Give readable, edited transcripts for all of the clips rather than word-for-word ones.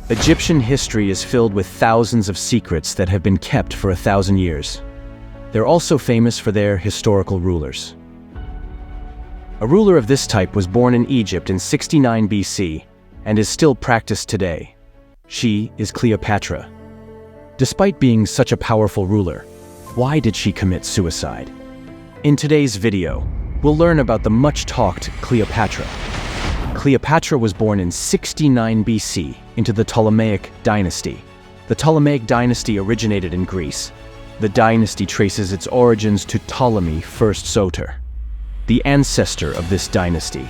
Egyptian history is filled with thousands of secrets that have been kept for 1,000 years. They're also famous for their historical rulers. A ruler of this type was born in Egypt in 69 BC and is still practiced today. She is Cleopatra. Despite being such a powerful ruler, why did she commit suicide? In today's video, we'll learn about the much-talked Cleopatra. Cleopatra was born in 69 BC into the Ptolemaic dynasty. The Ptolemaic dynasty originated in Greece. The dynasty traces its origins to Ptolemy I Soter, the ancestor of this dynasty.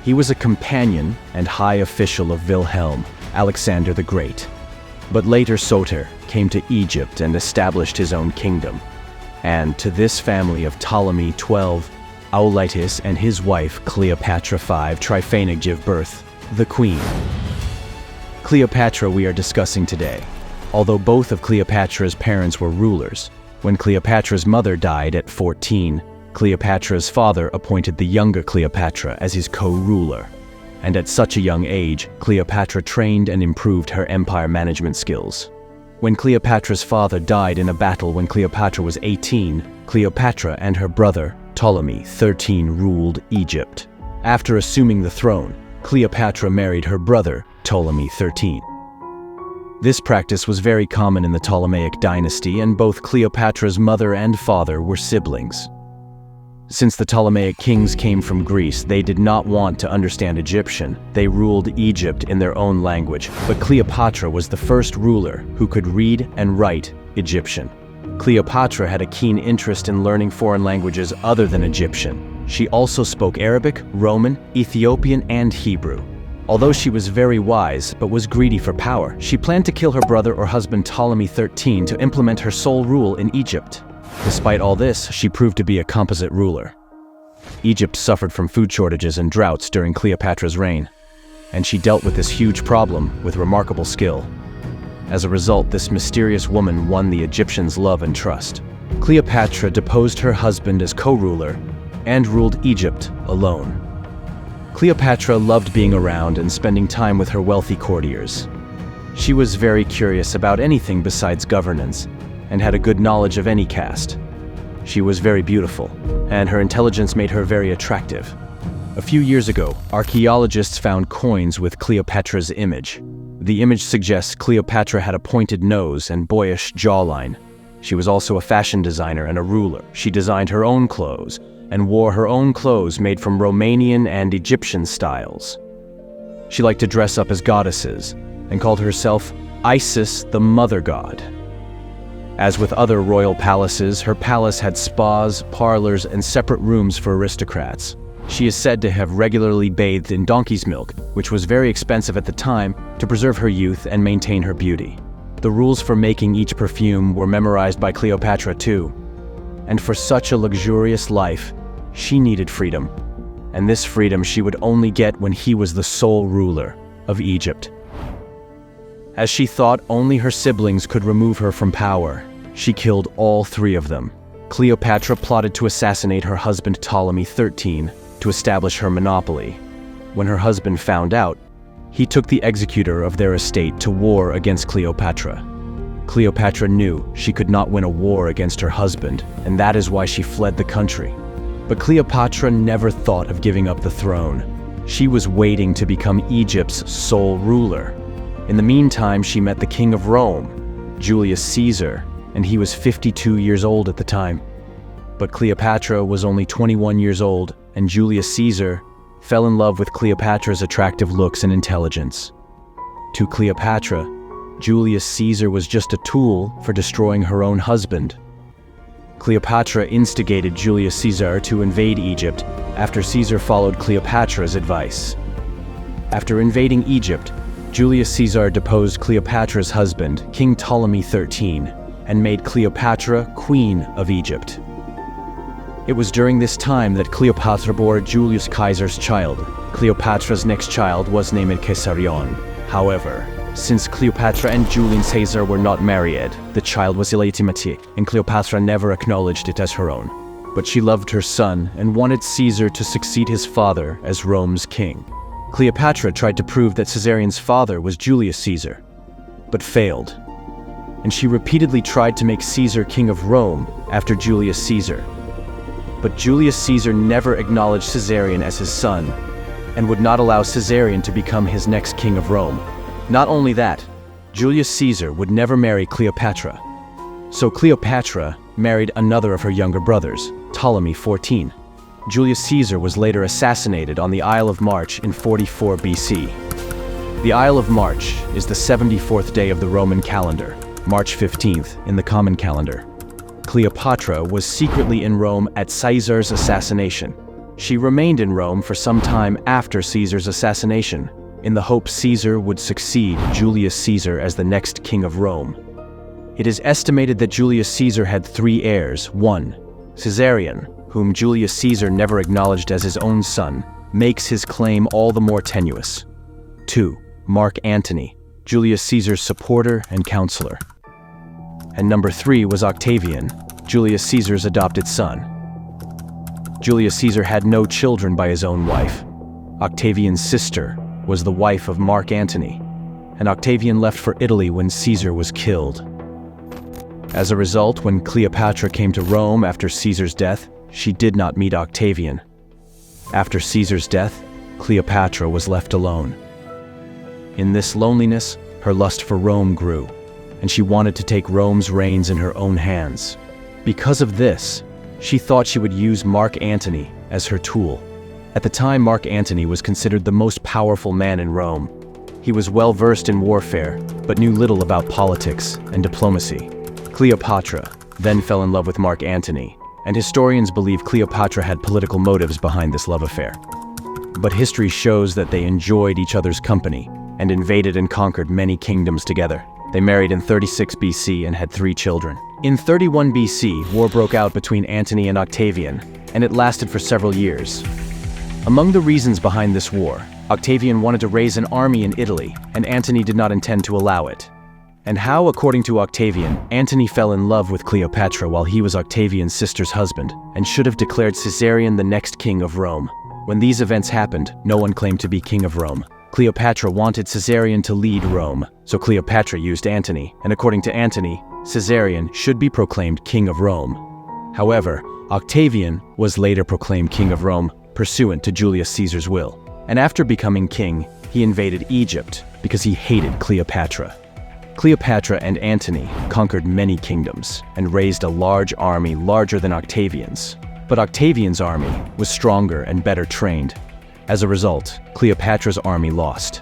He was a companion and high official of Wilhelm, Alexander the Great. But later Soter came to Egypt and established his own kingdom. And to this family of Ptolemy XII, Auletes and his wife Cleopatra V Tryphena give birth, the Queen. Cleopatra we are discussing today. Although both of Cleopatra's parents were rulers, when Cleopatra's mother died at 14, Cleopatra's father appointed the younger Cleopatra as his co-ruler. And at such a young age, Cleopatra trained and improved her empire management skills. When Cleopatra's father died in a battle when Cleopatra was 18, Cleopatra and her brother, Ptolemy XIII, ruled Egypt. After assuming the throne, Cleopatra married her brother, Ptolemy XIII. This practice was very common in the Ptolemaic dynasty, and both Cleopatra's mother and father were siblings. Since the Ptolemaic kings came from Greece, they did not want to understand Egyptian. They ruled Egypt in their own language, but Cleopatra was the first ruler who could read and write Egyptian. Cleopatra had a keen interest in learning foreign languages other than Egyptian. She also spoke Arabic, Roman, Ethiopian, and Hebrew. Although she was very wise but was greedy for power, she planned to kill her brother or husband Ptolemy XIII to implement her sole rule in Egypt. Despite all this, she proved to be a composite ruler. Egypt suffered from food shortages and droughts during Cleopatra's reign, and she dealt with this huge problem with remarkable skill. As a result, this mysterious woman won the Egyptians' love and trust. Cleopatra deposed her husband as co-ruler and ruled Egypt alone. Cleopatra loved being around and spending time with her wealthy courtiers. She was very curious about anything besides governance and had a good knowledge of any caste. She was very beautiful, and her intelligence made her very attractive. A few years ago, archaeologists found coins with Cleopatra's image. The image suggests Cleopatra had a pointed nose and boyish jawline. She was also a fashion designer and a ruler. She designed her own clothes and wore her own clothes made from Romanian and Egyptian styles. She liked to dress up as goddesses and called herself Isis, the mother god. As with other royal palaces, her palace had spas, parlors, and separate rooms for aristocrats. She is said to have regularly bathed in donkey's milk, which was very expensive at the time, to preserve her youth and maintain her beauty. The rules for making each perfume were memorized by Cleopatra too. And for such a luxurious life, she needed freedom. And this freedom she would only get when he was the sole ruler of Egypt. As she thought only her siblings could remove her from power, she killed all three of them. Cleopatra plotted to assassinate her husband Ptolemy XIII to establish her monopoly. When her husband found out, he took the executor of their estate to war against Cleopatra. Cleopatra knew she could not win a war against her husband, and that is why she fled the country. But Cleopatra never thought of giving up the throne. She was waiting to become Egypt's sole ruler. In the meantime, she met the king of Rome, Julius Caesar, and he was 52 years old at the time. But Cleopatra was only 21 years old, and Julius Caesar fell in love with Cleopatra's attractive looks and intelligence. To Cleopatra, Julius Caesar was just a tool for destroying her own husband. Cleopatra instigated Julius Caesar to invade Egypt after Caesar followed Cleopatra's advice. After invading Egypt, Julius Caesar deposed Cleopatra's husband, King Ptolemy XIII, and made Cleopatra Queen of Egypt. It was during this time that Cleopatra bore Julius Caesar's child. Cleopatra's next child was named Caesarion. However, since Cleopatra and Julius Caesar were not married, the child was illegitimate, and Cleopatra never acknowledged it as her own. But she loved her son and wanted Caesar to succeed his father as Rome's king. Cleopatra tried to prove that Caesarion's father was Julius Caesar, but failed. And she repeatedly tried to make Caesar king of Rome after Julius Caesar. But Julius Caesar never acknowledged Caesarion as his son, and would not allow Caesarion to become his next king of Rome. Not only that, Julius Caesar would never marry Cleopatra. So Cleopatra married another of her younger brothers, Ptolemy 14. Julius Caesar was later assassinated on the Isle of March in 44 BC. The Isle of March is the 74th day of the Roman calendar, March 15th in the common calendar. Cleopatra was secretly in Rome at Caesar's assassination. She remained in Rome for some time after Caesar's assassination, in the hope Caesar would succeed Julius Caesar as the next king of Rome. It is estimated that Julius Caesar had 3 heirs. 1. Caesarion, whom Julius Caesar never acknowledged as his own son, makes his claim all the more tenuous. 2. Mark Antony, Julius Caesar's supporter and counselor. And number 3 was Octavian, Julius Caesar's adopted son. Julius Caesar had no children by his own wife. Octavian's sister was the wife of Mark Antony, and Octavian left for Italy when Caesar was killed. As a result, when Cleopatra came to Rome after Caesar's death, she did not meet Octavian. After Caesar's death, Cleopatra was left alone. In this loneliness, her lust for Rome grew, and she wanted to take Rome's reins in her own hands. Because of this, she thought she would use Mark Antony as her tool. At the time, Mark Antony was considered the most powerful man in Rome. He was well versed in warfare, but knew little about politics and diplomacy. Cleopatra then fell in love with Mark Antony, and historians believe Cleopatra had political motives behind this love affair. But history shows that they enjoyed each other's company and invaded and conquered many kingdoms together. They married in 36 BC and had 3 children. In 31 BC, war broke out between Antony and Octavian, and it lasted for several years. Among the reasons behind this war, Octavian wanted to raise an army in Italy, and Antony did not intend to allow it. And how, according to Octavian, Antony fell in love with Cleopatra while he was Octavian's sister's husband, and should have declared Caesarion the next king of Rome. When these events happened, no one claimed to be king of Rome. Cleopatra wanted Caesarion to lead Rome, so Cleopatra used Antony, and according to Antony, Caesarion should be proclaimed king of Rome. However, Octavian was later proclaimed king of Rome, pursuant to Julius Caesar's will. And after becoming king, he invaded Egypt because he hated Cleopatra. Cleopatra and Antony conquered many kingdoms and raised a large army larger than Octavian's. But Octavian's army was stronger and better trained. As a result, Cleopatra's army lost.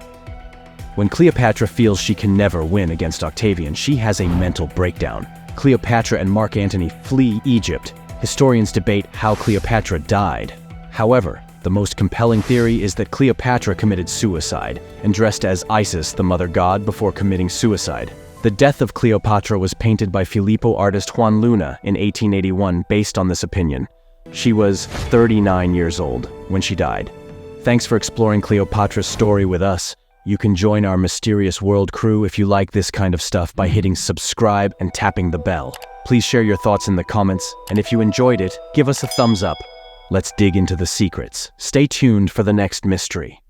When Cleopatra feels she can never win against Octavian, she has a mental breakdown. Cleopatra and Mark Antony flee Egypt. Historians debate how Cleopatra died. However, the most compelling theory is that Cleopatra committed suicide and dressed as Isis, the mother god, before committing suicide. The death of Cleopatra was painted by Filippo artist Juan Luna in 1881 based on this opinion. She was 39 years old when she died. Thanks for exploring Cleopatra's story with us. You can join our Mysterious World crew if you like this kind of stuff by hitting subscribe and tapping the bell. Please share your thoughts in the comments, and if you enjoyed it, give us a thumbs up. Let's dig into the secrets. Stay tuned for the next mystery.